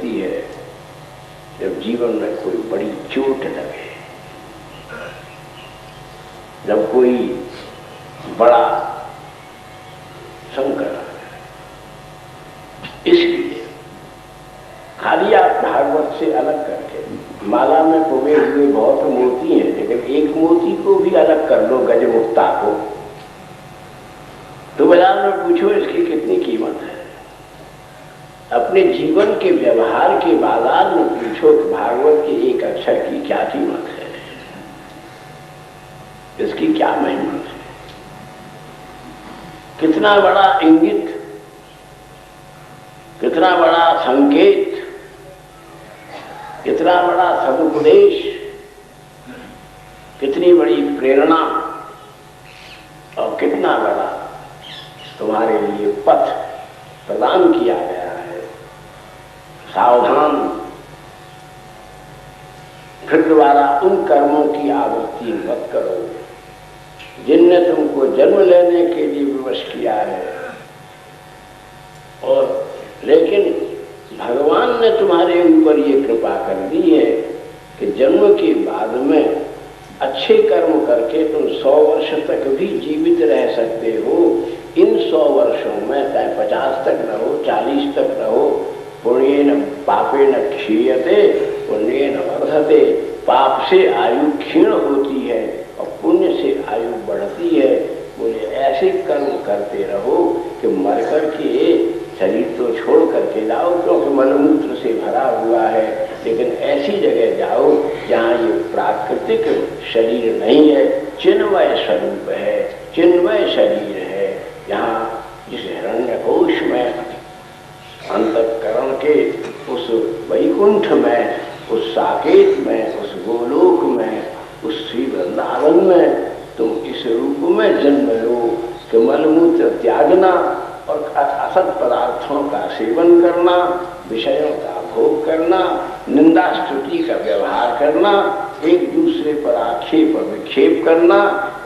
होती है जब जीवन में कोई बड़ी चोट लगे, जब कोई बड़ा संकट आ जाए। इसलिए खाली आप भागवत से अलग करके, माला में पुगे हुए बहुत मोती हैं, लेकिन एक मोती को भी अलग कर लो, गजमुक्ता को, तो बाजार में पूछो इसकी कितनी कीमत है। अपने जीवन के व्यवहार के बाजार में पूछो कि भागवत के एक अक्षर की क्या कीमत है, इसकी क्या महिमा है। कितना बड़ा इंगित, कितना बड़ा संकेत, कितना बड़ा सदुपदेश, कितनी बड़ी प्रेरणा और कितना बड़ा तुम्हारे लिए पथ प्रदान किया गया है। सावधान, फिर दोबारा उन कर्मों की आवृत्ति मत करो जिनने तुमको जन्म लेने के लिए विवश किया है। और लेकिन भगवान ने तुम्हारे ऊपर ये कृपा कर दी है कि जन्म के बाद में अच्छे कर्म करके तुम 100 वर्ष तक भी जीवित रह सकते हो। इन 100 वर्षों में चाहे 50 तक रहो, 40 तक रहो, पुण्येन पापेन क्षीयते पुण्येन वर्धते। पाप से आयु क्षीण होती है और पुण्य से आयु बढ़ती है। बोले ऐसे कर्म करते रहो कि मर करके शरीर तो छोड़ करके जाओ, क्योंकि मलमूत्र से भरा हुआ है, लेकिन ऐसी जगह जाओ जहाँ ये प्राकृतिक शरीर नहीं है, चिन्मय स्वरूप है, चिन्मय शरीर है। यहाँ जिस हिरण्यकोश में, अंतःकरण के उस वैकुंठ में, उस साकेत में, उस गोलोक में, उस श्री वृंदावन में तुम इस रूप में जन्म लो कि मलमूत्र त्यागना और असत पदार्थों का सेवन करना, विषयों का भोग करना, निंदा स्तुति का व्यवहार करना, एक दूसरे पर आक्षेप और विक्षेप करना,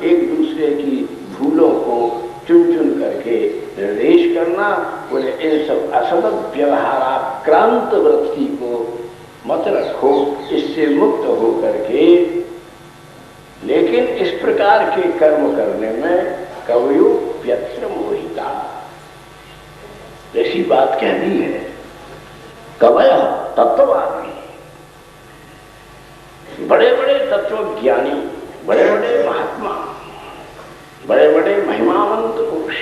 एक दूसरे की भूलों को चुन चुन करके निर्देश करना। बोले इन सब असत व्यवहाराक्रांत वृत्ति को मत रखो, इससे मुक्त हो करके। लेकिन इस प्रकार के कर्म करने में कवयो व्यत्र मोहिता, ऐसी बात कह दी है। कवय तत्ववादी, बड़े बड़े तत्वज्ञानी, बड़े बड़े महात्मा, बड़े बड़े महिमावंत पुरुष,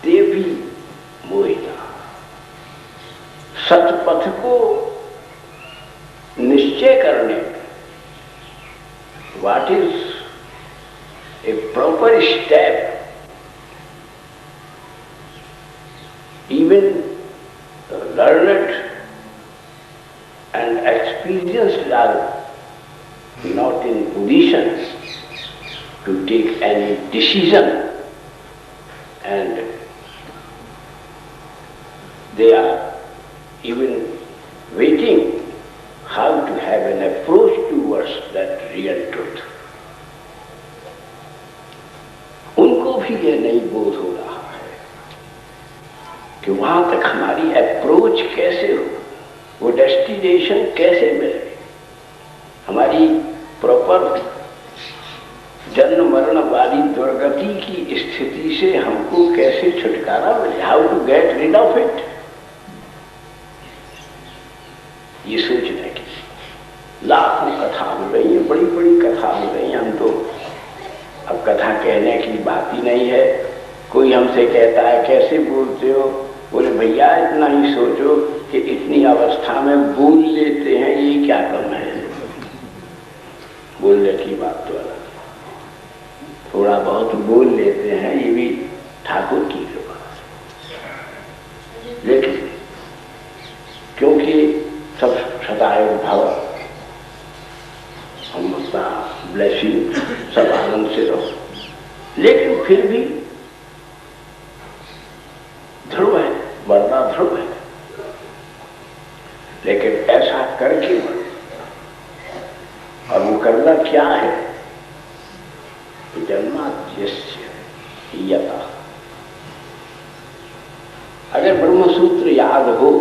ते भी मोहिता। सतपथ को निश्चय करने, what is a proper step, even the learned and experienced are not in position to take any decision, and they are even waiting how to have an approach towards that real truth. उनको भी ये नहीं बोध हो रहा कि वहां तक हमारी अप्रोच कैसे हो, वो डेस्टिनेशन कैसे मिले, हमारी प्रॉपर जन्म मरण वाली दुर्गति की स्थिति से हमको कैसे छुटकारा मिले, how to get rid of it. ये सोचने की लाखों कथा हो रही है, बड़ी बड़ी कथा हो रही है। हम तो अब कथा कहने की बात ही नहीं है। कोई हमसे कहता है कैसे बोलते हो, बोले भैया इतना ही सोचो कि इतनी अवस्था में बोल लेते हैं, ये क्या कम है। बोलने की बात तो अलग, थोड़ा बहुत बोल लेते हैं ये भी ठाकुर की कृपा। लेकिन क्योंकि सब सदाए भव, हम अपना ब्लेसिंग सब आनंद से रहो, लेकिन फिर भी ध्रुव है, मरना ध्रुव है। लेकिन ऐसा करके मर, और वो करना क्या है, जन्माद्यस्य यथा। अगर ब्रह्म सूत्र याद हो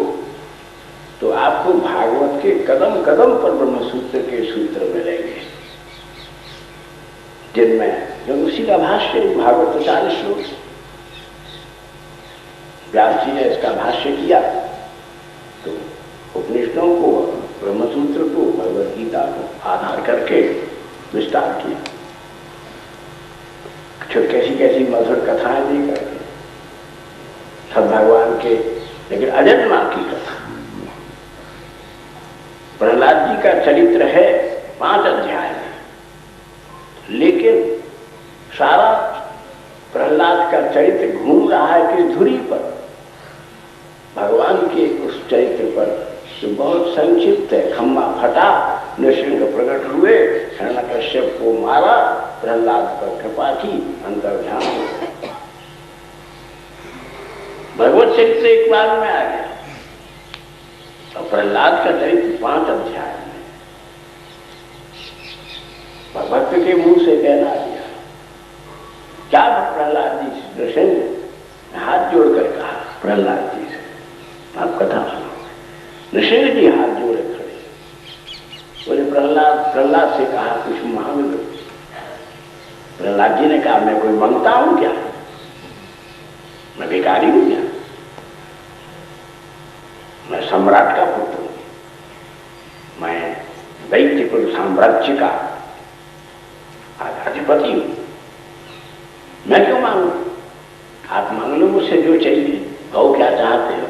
तो आपको भागवत के कदम कदम पर ब्रह्म सूत्र के सूत्र मिलेंगे, जिनमें जो उसी का भाष्य भागवत 40 श्लोक, व्यास जी ने इसका भाष्य किया तो उपनिषदों को, ब्रह्मसूत्र को, भगवद गीता को आधार करके विस्तार किया। कैसी कैसी मधुर कथाएं दी करके सब भगवान के, लेकिन अजन्मा की कथा। प्रहलाद जी का चरित्र है 5 अध्याय में, लेकिन सारा प्रहलाद का चरित्र घूम रहा है कि धुरी पर, भगवान के उस चरित्र पर जो बहुत संक्षिप्त है। खम्मा फटा, नृसिंह प्रकट हुए, हिरण्यकश्यप को मारा, प्रहलाद पर कृपा की, अंतर्ध्यान हो गया। भगवत चरित्र एक बार में आ गया और प्रहलाद का चरित्र 5 अध्याय में भक्त के मुंह से कहना दिया। क्या प्रहलाद जी से नृसिंह हाथ जोड़कर कहा प्रहलाद जी से, आप कथा सुनो। नृसिंह जी हाथ जोड़े खड़े, बोले प्रहलाद से कहा कुछ मांग लो। प्रहलाद जी ने कहा मैं कोई मांगता हूं क्या, मैं भिखारी हूं क्या, मैं सम्राट का पुत्र हूं, मैं दैत्यकुल साम्राज्य का अधिपति हूं, मैं क्यों मांगू, आप मांग लो मुझसे जो चाहिए, कहो क्या चाहते हो।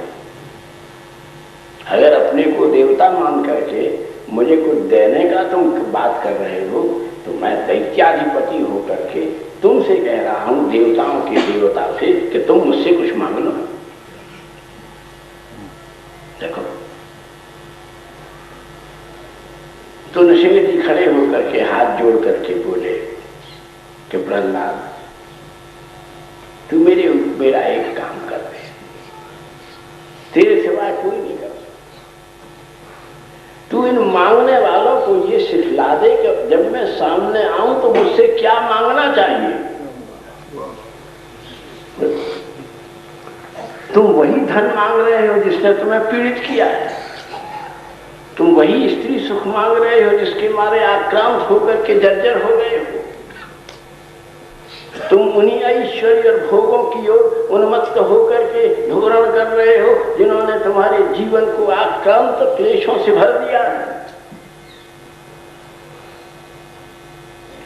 अगर अपने को देवता मान करके मुझे कुछ देने का तुम बात कर रहे हो तो मैं दैत्याधिपति होकर के तुमसे कह रहा हूं, देवताओं के देवता से, कि तुम मुझसे कुछ मांग लो। देखो तो नृसिंह जी खड़े होकर के हाथ जोड़ करके बोले कि प्रहलाद तू मेरा एक काम कर दे, तेरे सिवाय कोई नहीं कर, तू इन मांगने वालों को ये सिखला दे कि जब मैं सामने आऊं तो मुझसे क्या मांगना चाहिए। तुम वही धन मांग रहे हो जिसने तुम्हें पीड़ित किया है, तुम वही स्त्री सुख मांग रहे हो जिसके मारे आक्रांत होकर के जर्जर हो गए हो, तुम उन्हीं ऐश्वर्य और भोगों की ओर उन्मत्त होकर के धोरण कर रहे हो जिन्होंने तुम्हारे जीवन को आक्रांत क्लेशों से भर दिया है।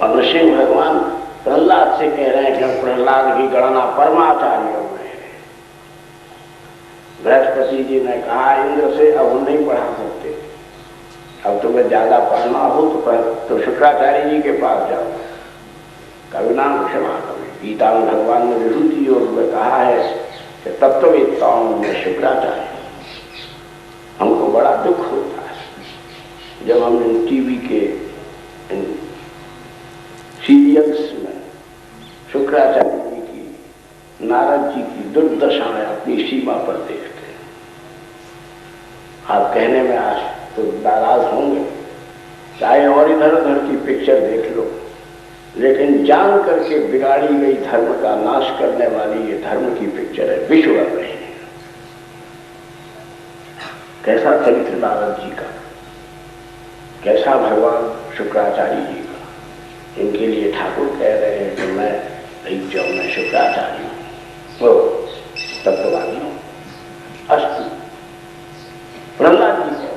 और नृसिंह भगवान प्रहलाद से कह रहे हैं कि प्रहलाद की गणना परमाचार्यों में है। बृहस्पति जी ने कहा इंद्र से अब हम नहीं पढ़ा सकते, अब तुम्हें ज्यादा पढ़ना हो तो शुक्राचार्य जी के पास जाओ, कविनाम क्षमा करो। गीता में भगवान ने विभूति योग में कहा है कि तत्ववेत्ताओं में शुक्राचार्य। हमको बड़ा दुख होता है जब हम इन टीवी के इन सीरियल्स में शुक्राचार्य जी की, नारद जी की दुर्दशाएं अपनी सीमा पर देखते हैं। आप कहने में आज तो नाराज होंगे, चाहे और इधर उधर की पिक्चर देख लो, लेकिन जान करके बिगाड़ी गई धर्म का नाश करने वाली ये धर्म की पिक्चर है विश्व रही। कैसा चरित्र नारद जी का, कैसा भगवान शुक्राचार्य जी का। इनके लिए ठाकुर कह रहे हैं कि मैं मैं शुक्राचार्य हूं, तत्ववादी हूं। अस्तु, प्रहलाद जी कह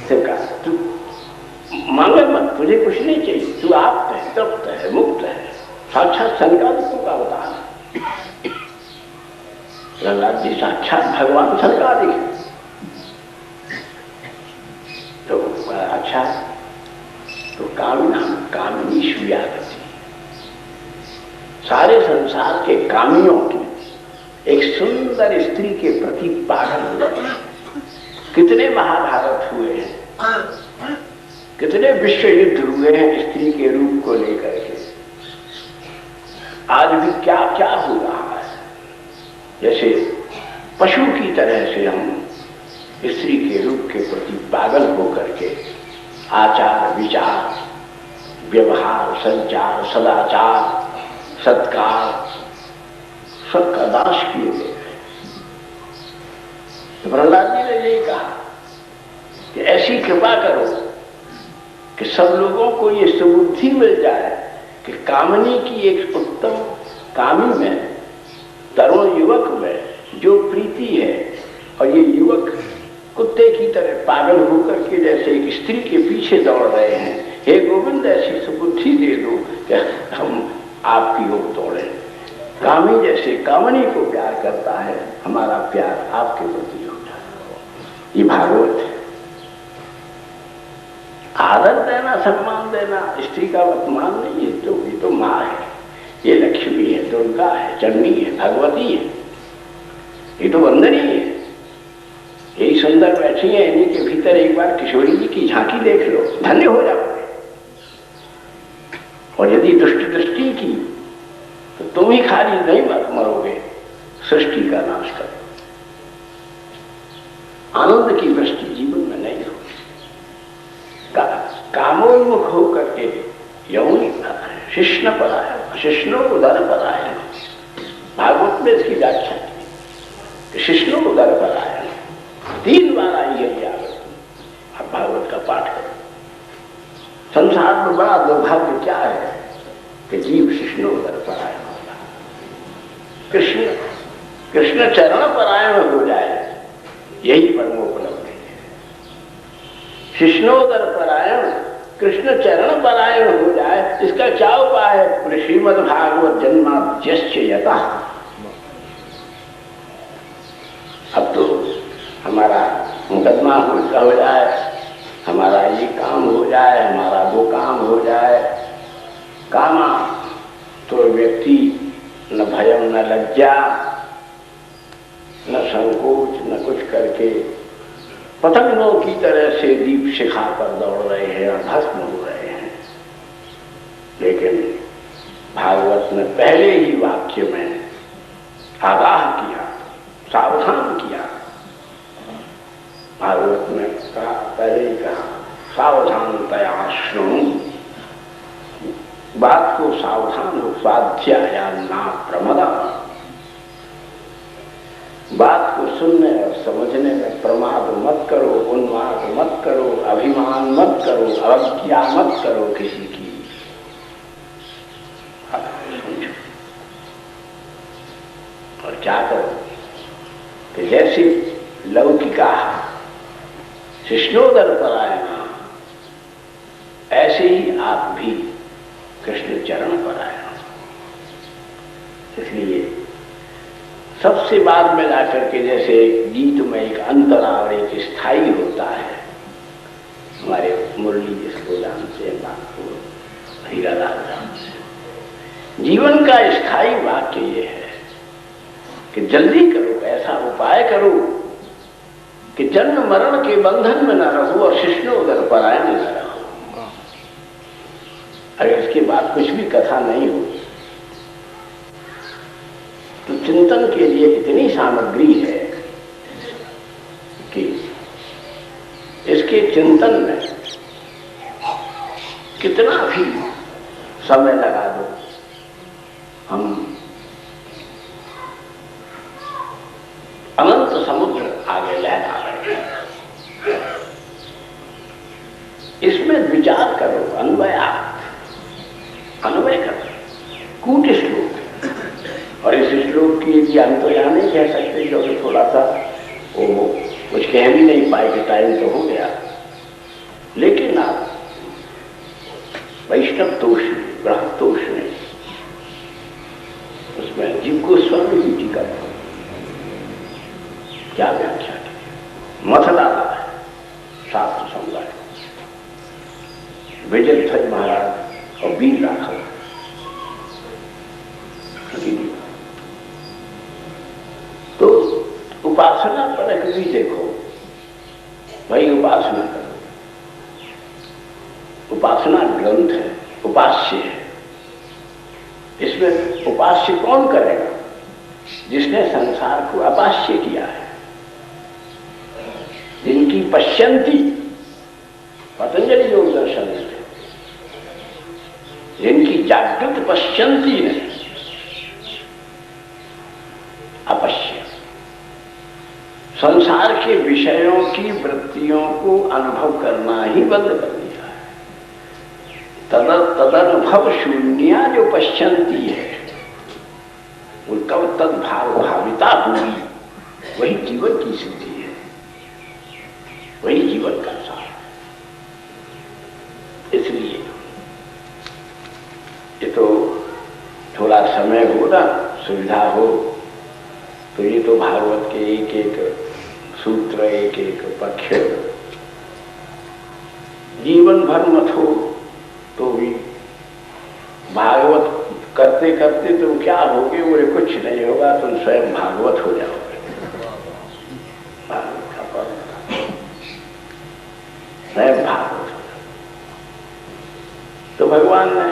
रहे हैं तू मांगे मत, तुझे कुछ नहीं चाहिए, तू आप है, तृप्त है, मुक्त है, साक्षात सनकादिकों का अवतार है। प्रहलाद जी साक्षात भगवान सनकादिक है। तो अच्छा, तो कामिनी व्यागति, सारे संसार के कामियों की एक सुंदर स्त्री के प्रति पागल हुए। कितने महाभारत हुए हैं, कितने विश्व युद्ध हुए हैं स्त्री के रूप को लेकर के। आज भी क्या क्या हो रहा है, जैसे पशु की तरह से हम स्त्री के रूप के प्रति पागल होकर के आचार विचार व्यवहार संचार सदाचार सत्कार सबका नाश किए गए। तो प्रहलाद जी ने यही कहा कि ऐसी कृपा करो कि सब लोगों को ये सुबुद्धि मिल जाए कि कामनी की एक उत्तम कामी में, तरुण युवक में जो प्रीति है, और ये युवक कुत्ते की तरह पागल होकर के जैसे एक स्त्री के पीछे दौड़ रहे हैं, हे गोविंद ऐसी सुबुद्धि दे दो कि हम आपकी ओर दौड़े। कामी जैसे कामनी को प्यार करता है, हमारा प्यार आपके प्रति हो जाए। ये भागवत है। आदर देना, सम्मान देना स्त्री का अपमान नहीं है, तो ये तो माँ है, ये लक्ष्मी है, दुर्गा है, चंडी है, भगवती है, ये तो वंदनीय है। यही सुंदर बैठी है, इन्हीं के भीतर एक बार किशोरी जी की झांकी देख लो, धन्य हो जाओगे। और यदि दुष्ट दृष्टि की तो तुम ही खाली नहीं मरोगे, सृष्टि का नाश करो। आनंद की वृष्टि जीवन में नहीं होगी। कामोन्मुख होकर के यौन शिष्ण परायण, शिष्णो उदर परायण, भागवत में इसकी व्याख्या की, शिष्णो उदर परायण 3 बार आई है ये आवृत्ति। आप भागवत का पाठ करें। संसार में बड़ा दुर्भाग्य क्या है कि जीव शिष्णो उदर परायण होगा। कृष्ण चरण परायण हो जाए, यही परमोपलब्धि है। शिष्णोदर परायण, कृष्ण चरण परायण हो जाए, इसका क्या उपाय है? श्रीमद् भागवत जन्माद्यस्य यतः। अब तो हमारा मुकदमा हो जाए, हमारा ये काम हो जाए, हमारा वो काम हो जाए, कामा तो व्यक्ति न भयम न लज्जा न संकोच न कुछ करके पतंगों की तरह से दीप शिखा पर दौड़ रहे हैं और भस्म हो रहे हैं। लेकिन भागवत ने पहले ही वाक्य में आगाह किया, सावधान किया। भागवत में कहा, पहले ही कहा, सावधानतया शृणु, बात को सावधान हो, स्वाध्याया ना प्रमदा। बात को सुनने और समझने में प्रमाद मत करो, उन्माद मत करो, अभिमान मत करो, अवज्ञा मत करो किसी की। और क्या करो कि जैसे लौकिका शिष्णोदर परायण, ऐसे ही आप भी कृष्ण चरण परायण। इसलिए सबसे बाद में जाकर के, जैसे गीत में एक अंतरा और एक स्थायी होता है, हमारे मुरली जिसको जानते हैं, बात को हीरालाल जानते हैं। जीवन का स्थायी वाक्य ये है कि जल्दी करो, ऐसा उपाय करो कि जन्म मरण के बंधन में न रहो और शिष्णोदर परायण न रहो। अगर इसके बाद कुछ भी कथा नहीं हो तो चिंतन के लिए इतनी सामग्री है कि इसके चिंतन में कितना भी समय लगा दो, हम अनंत समुद्र आगे लहरा रहे हैं। इसमें विचार करो, अन्वय करो। कूट श्लोक, और इस श्लोक की यदि हम तो यहाँ नहीं कह सकते क्योंकि थोड़ा सा वो कुछ कह भी नहीं पाए, टाइम तो हो गया। लेकिन आप वैष्णव तोष में, बृहत तोष में, उसमें जीव गोस्वामी जी का क्या व्याख्या की, मत डाला है शास्त्र समुदाय, विजय ध्वज महाराज और वीर राघव। तो उपासना परक भी देखो, वही उपासना करो। उपासना ग्रंथ है, उपास्य है। इसमें उपास्य कौन करेगा? जिसने संसार को अपास्य किया है, जिनकी पश्यंती पतंजलि योग दर्शन है, जिनकी जागृत पश्यंती ने संसार के विषयों की वृत्तियों को अनुभव करना ही बंद कर दिया है। तदनुभव शून्या जो पश्चंती है, वो कब तद्भाव भाविता हुई, वही जीवन की सिद्धि है, वही जीवन का सार है। इसलिए ये तो थोड़ा समय हो ना, सुविधा हो, तो ये तो भागवत के एक एक सूत्र, एक एक पक्ष जीवन भर मत हो तो भी भागवत करते करते तुम क्या होगे, बोले कुछ नहीं होगा, तुम स्वयं भागवत हो जाओगे। भागवत का पद स्वयं भागवत हो जाओगे। तो भगवान ने,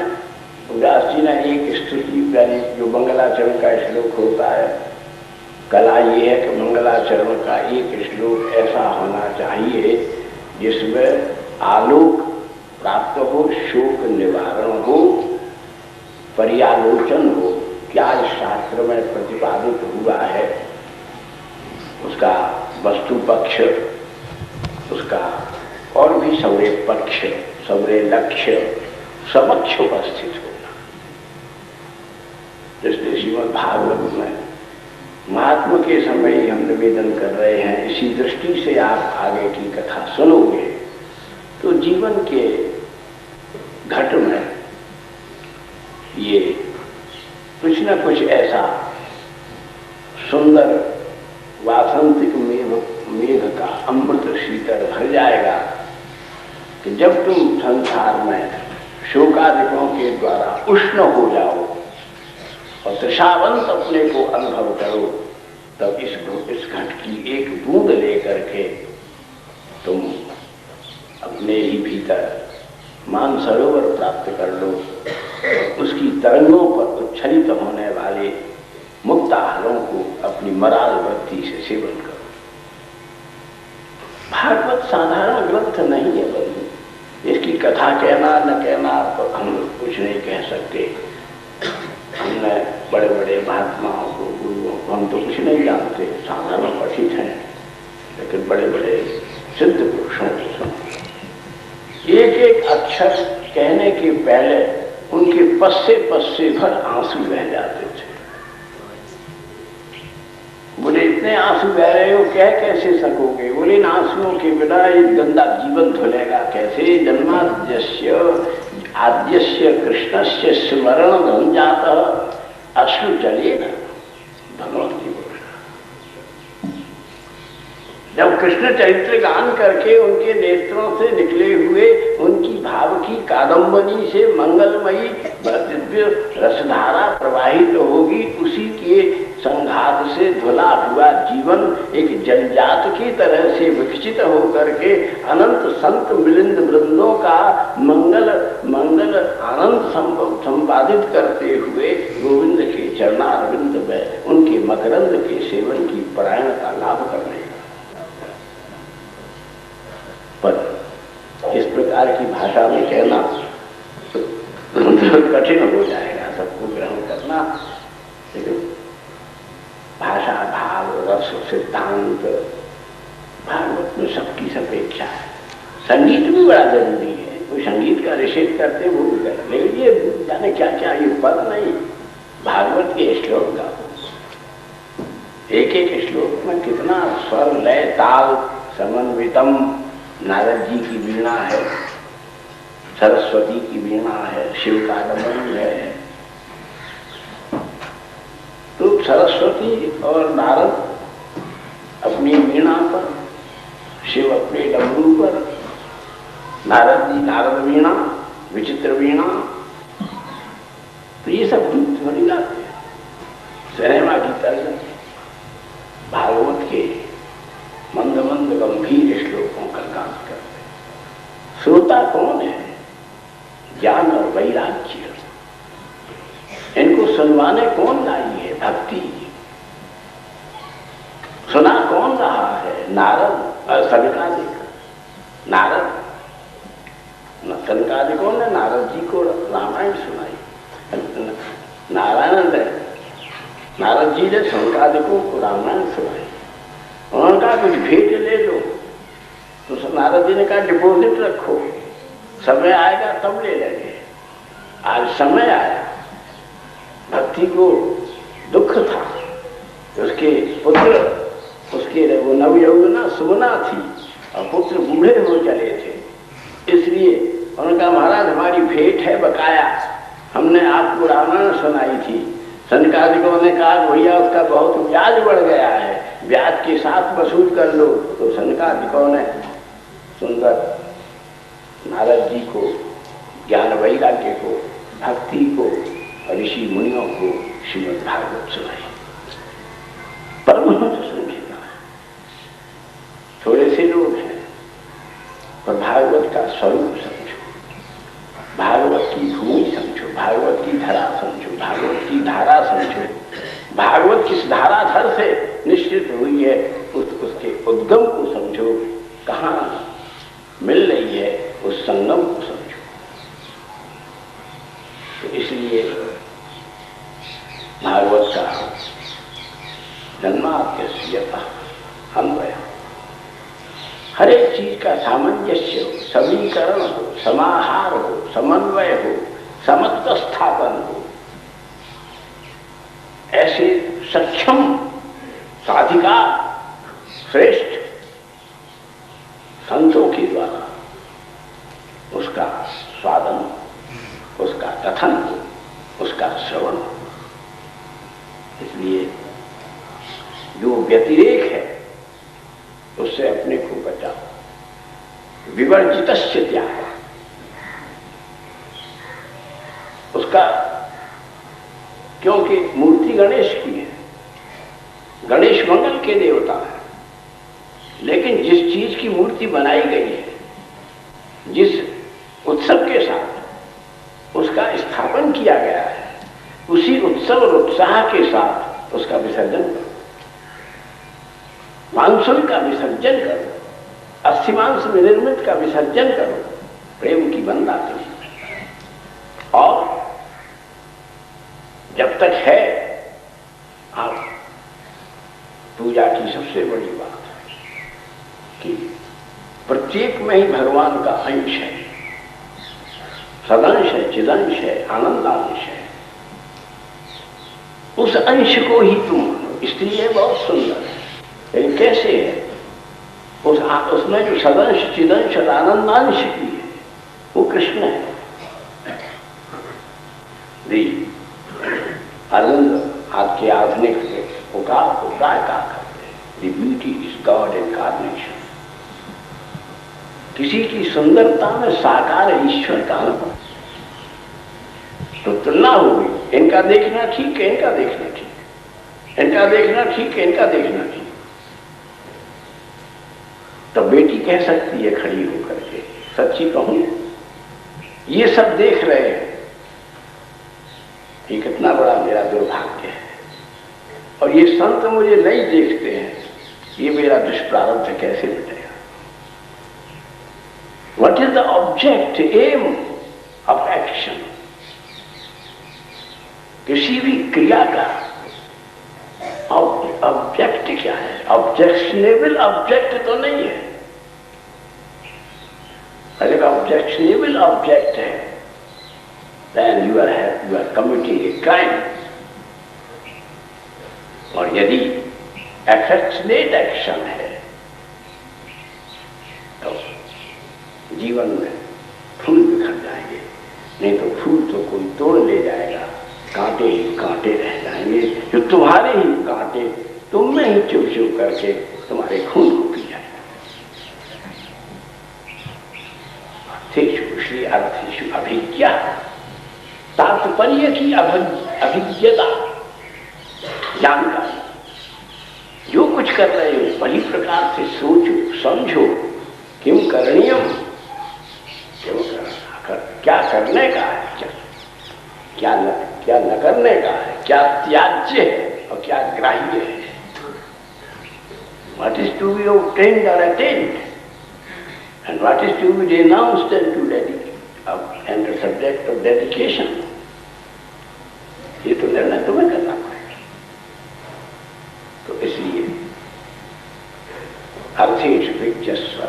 व्यास जी ने एक स्तुति, यानी जो मंगलाचरण का श्लोक होता है, कला ये है कि मंगलाचरण का एक श्लोक ऐसा होना चाहिए जिसमें आलोक प्राप्त हो, शोक निवारण हो, पर्यालोचन हो, क्या इस शास्त्र में प्रतिपादित हुआ है, उसका वस्तु पक्ष, उसका और भी सवरे पक्ष, सवरे लक्ष्य समक्ष उपस्थित होना। इसलिए श्रीमद् भागवत में महात्मा के समय ही हम निवेदन कर रहे हैं। इसी दृष्टि से आप आगे की कथा सुनोगे तो जीवन के घट में ये कुछ न कुछ ऐसा सुंदर वासंतिक मेघ का अमृत शीतल भर जाएगा कि जब तुम संसार में शोकादिकों के द्वारा उष्ण हो जाओ और तृषावंत अपने को अनुभव करो, तब इस घट की एक बूंद लेकर के तुम अपने ही भीतर मानसरोवर प्राप्त कर लो। उसकी तरंगों पर उच्छलित होने वाले मुक्ताहारों को अपनी मराल वृत्ति से सेवन करो। भागवत साधारण ग्रंथ नहीं है, बल्कि इसकी कथा कहना न कहना तो हम कुछ नहीं कह सकते। हमने बड़े बड़े महात्माओं को, गुरुओं को हम तो कुछ नहीं जानते, साधारण पठित हैं, लेकिन बड़े बड़े सिद्ध पुरुषों को एक एक अक्षर कहने के पहले उनके पस्से भर आंसू बह जाते थे। बोले इतने आंसू बह रहे हो, कह कैसे सकोगे? बोले इन आंसुओं के बिना ये गंदा जीवन धुलेगा कैसे? जन्माद्यस्य आद्यस्य कृष्णस्य स्मरण धनजात अश्रु जले न धनवती। जब कृष्ण चरित्र गान करके उनके नेत्रों से निकले हुए उनकी भाव की कादंबनी से मंगलमयी दिव्य रसधारा प्रवाहित होगी, उसी के संघात से धुला हुआ जीवन एक जलजात की तरह से विकसित होकर के अनंत संत मिलिंद वृंदों का मंगल आनंद संपादित करते हुए गोविंद के चरणारविंद में उनके मकरंद के सेवन की परायणता लाभ करने पर इस प्रकार की भाषा में कहना कठिन हो जाएगा सबको ग्रहण करना। लेकिन भाषा, भाव, रस, सिद्धांत भागवत में सबकी अपेक्षा है। संगीत भी बड़ा जरूरी है, कोई संगीत का निषेध करते वो भी कर, लेकिन ये जाने क्या क्या ये पद नहीं। भागवत के श्लोक का एक एक श्लोक में कितना स्वर, लय, ताल समन्वितम। नारद जी की वीणा है, सरस्वती की वीणा है, शिव का डमरू है। तो सरस्वती और नारद अपनी वीणा पर, शिव अपने डमरू पर, नारद जी नारद वीणा, विचित्र वीणा। तो ये सब गीत ध्वनि गाते हैं सिनेमा की तरह। भागवत के मंद मंद गंभीर श्लोकों का गान करते। श्रोता कौन है? ज्ञान और वैराग्य। इनको सुनवाने कौन लाई है? भक्ति। सुना कौन रहा है? नारद, सनकादिक। नारद, सनकादिकों ने नारद जी को रामायण सुनाई। नारायण ने, नारद जी ने सनकादिकों को रामायण सुनाई। उन्होंने कहा कुछ भेंट ले लो। तो नारद जी ने कहा डिपॉजिट रखो, समय आएगा तब ले लेंगे। आज समय आया। भक्ति को दुख था, उसके पुत्र, उसके वो नवयौवना सुमना थी और पुत्र बूढ़े हो चले थे, इसलिए उन्होंने कहा महाराज हमारी भेंट है बकाया, हमने आपको रामायण सुनाई थी। सनकादिकों ने कहा भैया उसका बहुत ब्याज बढ़ गया है, ब्याज के साथ वसूल कर लो। तो सनकादिकों ने सुंदर नारद जी को ज्ञान वैराग्य को, भक्ति को, ऋषि मुनियों को श्रीमद् भागवत सुनाई। परमहंस संहिता थोड़े से लोग हैं, पर भागवत का स्वरूप समझो, भागवत की भूमि समझो, भागवत की धरा समझो, भागवत की धारा समझो। भागवत किस धाराधर से निश्चित हुई है उसके उद्गम को समझो, कहाँ मिल रही है उस संगम को समझो। तो इसलिए भागवत का जन्माद्यस्यतः अन्वय, हर एक चीज का सामंजस्य हो, समीकरण हो, समाहार हो, समन्वय हो, समत्व स्थापन हो, ऐसे सक्षम साधिकार श्रेष्ठ संतों के द्वारा उसका स्वादन, उसका कथन, उसका श्रवण। इसलिए जो व्यतिरेक है उससे अपने को बचाओ। विवर्जितस्य त्याग, उसका, क्योंकि मूर्ति गणेश की है, गणेश मंगल के देवता है, लेकिन जिस चीज की मूर्ति बनाई गई है, जिस उत्सव के साथ उसका स्थापन किया गया है, उसी उत्सव और उत्साह के साथ उसका विसर्जन करो, मांसुल का विसर्जन करो, अस्थिमांस में निर्मित का विसर्जन करो, प्रेम की वंदना करो। और जब तक है, आप पूजा की सबसे बड़ी बात है कि प्रत्येक में ही भगवान का अंश है, सदंश है, चिदंश है, आनंदांश है। उस अंश को ही तुम मानो। इसलिए बहुत सुंदर है, लेकिन कैसे है? उसमें जो सदंश, चिदंश और आनंदांश की है वो कृष्ण है। अरविंद आज के आधुनिक उकार को काय का करते हैं, the beauty is God incarnation. किसी की सुंदरता में साकार ईश्वर का अनुभव। तो तुलना होगी, इनका देखना ठीक है, इनका देखना ठीक, इनका देखना ठीक है, इनका देखना ठीक। तो बेटी कह सकती है खड़ी होकर के, सच्ची कहूं ये सब देख रहे हैं, ये कितना बड़ा मेरा दुर्भाग्य है, और ये संत मुझे नहीं देखते हैं, ये मेरा दुष्प्रारब्ध कैसे मिटेगा? What is the object, aim of action? किसी भी क्रिया का ऑब्जेक्ट क्या है? ऑब्जेक्शनेबल ऑब्जेक्ट तो नहीं है। अगर ऑब्जेक्शनेबल ऑब्जेक्ट है, then you are committing a crime. और यदि affectionate action है तो जीवन में फूल बिखर जाएंगे, नहीं तो फूल तो कोई तोड़ ले जाएगा, कांटे ही कांटे रह जाएंगे, जो तुम्हारे ही कांटे तुम में ही चुभ चुभ करके तुम्हारे खून को पी जाएगा। अर्थेषु श्री अर्थेषु अभिज्ञा, तात्पर्य की अभिज्ञता, जानकारी। जो कुछ कर रहे हो वही प्रकार से सोचो, समझो, किम करणीयम, क्या करने का है, क्या न करने का है, क्या त्याज्य है और क्या ग्राह्य है। What is to be obtained or attained, and what is to be renounced and to and the subject of dedication, ये तो निर्णय तुम्हें करना पड़ेगा। तो इसलिए अर्थेषु भिक्षस्व।